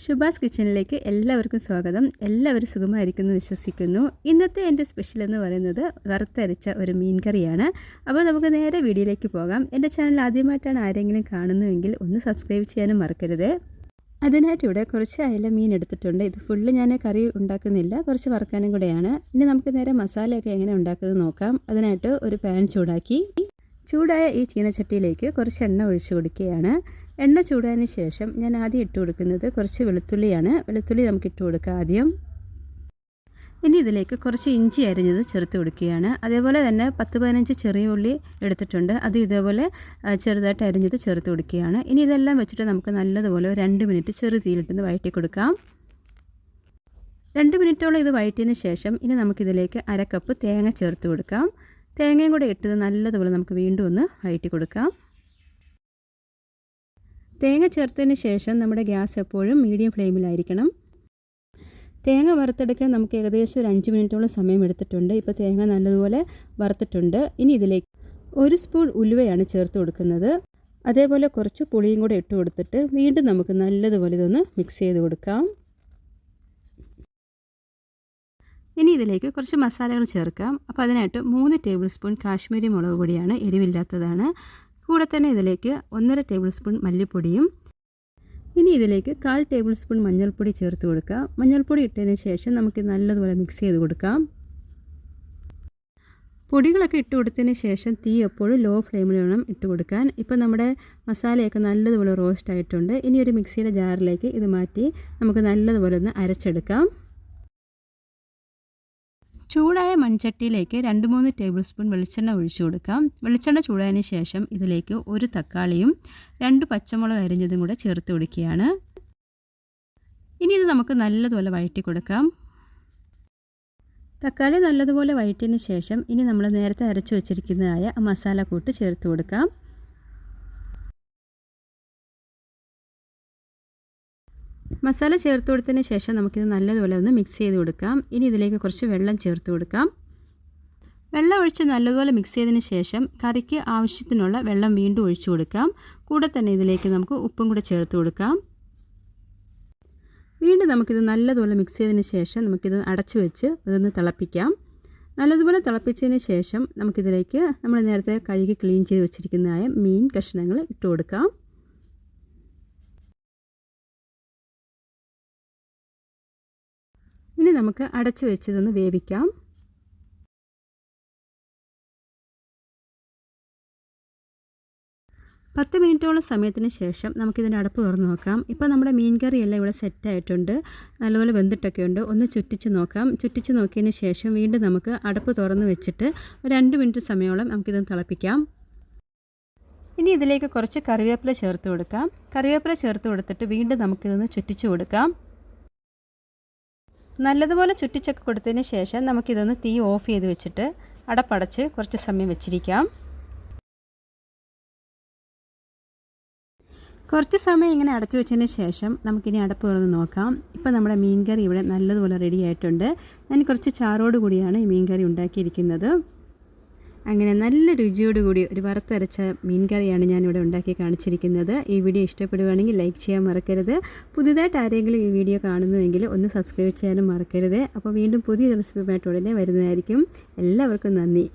ശുഭാസ് കിച്ചണിലേക്ക് എല്ലാവർക്കും സ്വാഗതം. എല്ലാവരും സുഖമായിരിക്കുന്നു വിശ്വസിക്കുന്നു. ഇന്നത്തെ എൻ്റെ സ്പെഷ്യൽ എന്ന് പറയുന്നത് വറുത്തരച്ച ഒരു മീൻ കറിയാണ്. അപ്പോൾ നമുക്ക് നേരെ വീഡിയോയിലേക്ക് പോകാം. എൻ്റെ ചാനൽ ആദ്യമായിട്ടാണ് ആരെങ്കിലും കാണുന്നുവെങ്കിൽ ഒന്ന് സബ്സ്ക്രൈബ് ചെയ്യാനും മറക്കരുത്. അതിനായിട്ട് ഇവിടെ കുറച്ച് അയല മീൻ എടുത്തിട്ടുണ്ട്. ഇത് ഫുള്ള് ഞാൻ കറി ഉണ്ടാക്കുന്നില്ല, കുറച്ച് വറുക്കാനും കൂടെയാണ്. ഇനി നമുക്ക് നേരെ മസാലയൊക്കെ എങ്ങനെ ഉണ്ടാക്കുന്നത് നോക്കാം. അതിനായിട്ട് ഒരു പാൻ ചൂടായ ഈ ചീനച്ചട്ടിയിലേക്ക് കുറച്ച് എണ്ണ ഒഴിച്ച് കൊടുക്കുകയാണ്. എണ്ണ ചൂടായതിന് ശേഷം ഞാൻ ആദ്യം ഇട്ട് കൊടുക്കുന്നത് കുറച്ച് വെളുത്തുള്ളിയാണ്. വെളുത്തുള്ളി നമുക്ക് ഇട്ട് കൊടുക്കാം ആദ്യം. ഇനി ഇതിലേക്ക് കുറച്ച് ഇഞ്ചി അരിഞ്ഞത് ചേർത്ത് കൊടുക്കുകയാണ്. അതേപോലെ തന്നെ 10-15 ചെറിയ ഉള്ളി എടുത്തിട്ടുണ്ട്. അത് ഇതേപോലെ ചെറുതായിട്ട് അരിഞ്ഞത് ചേർത്ത് കൊടുക്കുകയാണ്. ഇനി ഇതെല്ലാം വെച്ചിട്ട് നമുക്ക് നല്ലതുപോലെ 2 മിനിറ്റ് ചെറു തീയിലിട്ടൊന്ന് വഴറ്റി കൊടുക്കാം. 2 മിനിറ്റോളം ഇത് വഴറ്റിയതിന് ശേഷം ഇനി നമുക്കിതിലേക്ക് 1/2 കപ്പ് തേങ്ങ ചേർത്ത് കൊടുക്കാം. തേങ്ങയും കൂടെ ഇട്ടത് നല്ലതുപോലെ നമുക്ക് വീണ്ടും ഒന്ന് വഴറ്റി കൊടുക്കാം. തേങ്ങ ചേർത്തതിന് ശേഷം നമ്മുടെ ഗ്യാസ് എപ്പോഴും മീഡിയം ഫ്ലെയിമിലായിരിക്കണം. തേങ്ങ വറുത്തെടുക്കാൻ നമുക്ക് ഏകദേശം ഒരു 5 മിനിറ്റോളം സമയം എടുത്തിട്ടുണ്ട്. ഇപ്പോൾ തേങ്ങ നല്ലതുപോലെ വറുത്തിട്ടുണ്ട്. ഇനി ഇതിലേക്ക് 1 സ്പൂൺ ഉലുവയാണ് ചേർത്ത് കൊടുക്കുന്നത്. അതേപോലെ കുറച്ച് പുളിയും കൂടെ ഇട്ട് കൊടുത്തിട്ട് വീണ്ടും നമുക്ക് നല്ലതുപോലെ ഇതൊന്ന് മിക്സ് ചെയ്ത് കൊടുക്കാം. ഇനി ഇതിലേക്ക് കുറച്ച് മസാലകൾ ചേർക്കാം. അപ്പോൾ അതിനായിട്ട് 3 ടേബിൾ സ്പൂൺ കാശ്മീരി മുളക് പൊടിയാണ്, എരിവില്ലാത്തതാണ്. കൂടെ തന്നെ ഇതിലേക്ക് 1.5 ടേബിൾ സ്പൂൺ മല്ലിപ്പൊടിയും. ഇനി ഇതിലേക്ക് 1/4 ടേബിൾ സ്പൂൺ മഞ്ഞൾപ്പൊടി ചേർത്ത് കൊടുക്കുക. മഞ്ഞൾപ്പൊടി ഇട്ടതിന് ശേഷം നമുക്ക് നല്ലതുപോലെ മിക്സ് ചെയ്ത് കൊടുക്കാം. പൊടികളൊക്കെ ഇട്ട് കൊടുത്തതിന് ശേഷം തീ എപ്പോഴും ലോ ഫ്ലെയിമിൽ വേണം ഇട്ട് കൊടുക്കാൻ. ഇപ്പോൾ നമ്മുടെ മസാലയൊക്കെ നല്ലതുപോലെ റോസ്റ്റ് ആയിട്ടുണ്ട്. ഇനി ഒരു മിക്സിയുടെ ജാറിലേക്ക് ഇത് മാറ്റി നമുക്ക് നല്ലതുപോലെ ഒന്ന് അരച്ചെടുക്കാം. ചൂടായ മൺചട്ടിയിലേക്ക് 2-3 ടേബിൾ സ്പൂൺ വെളിച്ചെണ്ണ ഒഴിച്ചു കൊടുക്കാം. വെളിച്ചെണ്ണ ചൂടായതിന് ശേഷം ഇതിലേക്ക് 1 തക്കാളിയും 2 പച്ചമുളക് അരിഞ്ഞതും കൂടെ ചേർത്ത് കൊടുക്കുകയാണ്. ഇനി ഇത് നമുക്ക് നല്ലതുപോലെ വഴറ്റി കൊടുക്കാം. തക്കാളി നല്ലതുപോലെ വഴറ്റിയതിന് ശേഷം ഇനി നമ്മൾ നേരത്തെ അരച്ചു വെച്ചിരിക്കുന്നതായ മസാലക്കൂട്ട് ചേർത്ത് കൊടുക്കാം. മസാല ചേർത്ത് കൊടുത്തതിന് ശേഷം നമുക്കിത് നല്ലതുപോലെ ഒന്ന് മിക്സ് ചെയ്ത് കൊടുക്കാം. ഇനി ഇതിലേക്ക് കുറച്ച് വെള്ളം ചേർത്ത് കൊടുക്കാം. വെള്ളം ഒഴിച്ച് നല്ലതുപോലെ മിക്സ് ചെയ്തതിന് ശേഷം കറിക്ക് ആവശ്യത്തിനുള്ള വെള്ളം വീണ്ടും ഒഴിച്ചു കൊടുക്കാം. കൂടെ തന്നെ ഇതിലേക്ക് നമുക്ക് ഉപ്പും കൂടെ ചേർത്ത് കൊടുക്കാം. വീണ്ടും നമുക്കിത് നല്ലതുപോലെ മിക്സ് ചെയ്തതിന് ശേഷം നമുക്കിത് അടച്ചു വെച്ച് ഇതൊന്ന് തിളപ്പിക്കാം. നല്ലതുപോലെ തിളപ്പിച്ചതിന് ശേഷം നമുക്കിതിലേക്ക് നമ്മൾ നേരത്തെ കഴുകി ക്ലീൻ ചെയ്ത് വെച്ചിരിക്കുന്നതായ മീൻ കഷ്ണങ്ങൾ ഇട്ട് കൊടുക്കാം. ഇനി നമുക്ക് അടച്ചു വെച്ചതൊന്ന് വേവിക്കാം. പത്ത് മിനിറ്റോളം സമയത്തിന് ശേഷം നമുക്കിതിൻ്റെ അടപ്പ് തുറന്ന് നോക്കാം. ഇപ്പോൾ നമ്മുടെ മീൻ കറിയെല്ലാം ഇവിടെ സെറ്റായിട്ടുണ്ട്, നല്ലപോലെ വെന്തിട്ടൊക്കെ ഉണ്ട്. ഒന്ന് ചുറ്റിച്ച് നോക്കാം. ചുറ്റിച്ച് നോക്കിയതിന് ശേഷം വീണ്ടും നമുക്ക് അടപ്പ് തുറന്ന് വെച്ചിട്ട് 2 മിനിറ്റ് സമയോളം നമുക്കിതൊന്ന് തിളപ്പിക്കാം. ഇനി ഇതിലേക്ക് കുറച്ച് കറിവേപ്പില ചേർത്ത് കൊടുക്കാം. കറിവേപ്പില ചേർത്ത് കൊടുത്തിട്ട് വീണ്ടും നമുക്കിതൊന്ന് ചുറ്റിച്ച് കൊടുക്കാം. നല്ലതുപോലെ ചുറ്റിച്ചൊക്കെ കൊടുത്തതിന് ശേഷം നമുക്കിതൊന്ന് തീ ഓഫ് ചെയ്ത് വെച്ചിട്ട് അടപ്പടച്ച് കുറച്ച് സമയം വെച്ചിരിക്കാം. കുറച്ച് സമയം ഇങ്ങനെ അടച്ചു വെച്ചതിന് ശേഷം നമുക്കിനി അടപ്പ് തുറന്ന് നോക്കാം. ഇപ്പോൾ നമ്മുടെ മീൻ കറി ഇവിടെ നല്ലതുപോലെ റെഡി ആയിട്ടുണ്ട്. ഞാൻ കുറച്ച് ചാറോട് കൂടിയാണ് ഈ മീൻ കറി ഉണ്ടാക്കിയിരിക്കുന്നത്. അങ്ങനെ നല്ല രുചിയോടുകൂടി ഒരു വറുത്തരച്ച മീൻ കറിയാണ് ഞാനിവിടെ ഉണ്ടാക്കി കാണിച്ചിരിക്കുന്നത്. ഈ വീഡിയോ ഇഷ്ടപ്പെടുകയാണെങ്കിൽ ലൈക്ക് ചെയ്യാൻ മറക്കരുത്. പുതിയതായിട്ട് ആരെങ്കിലും ഈ വീഡിയോ കാണുന്നുവെങ്കിൽ ഒന്ന് സബ്സ്ക്രൈബ് ചെയ്യാനും മറക്കരുത്. അപ്പോൾ വീണ്ടും പുതിയൊരു റെസിപ്പിയുമായിട്ട് ഉടനെ വരുന്നതായിരിക്കും. എല്ലാവർക്കും നന്ദി.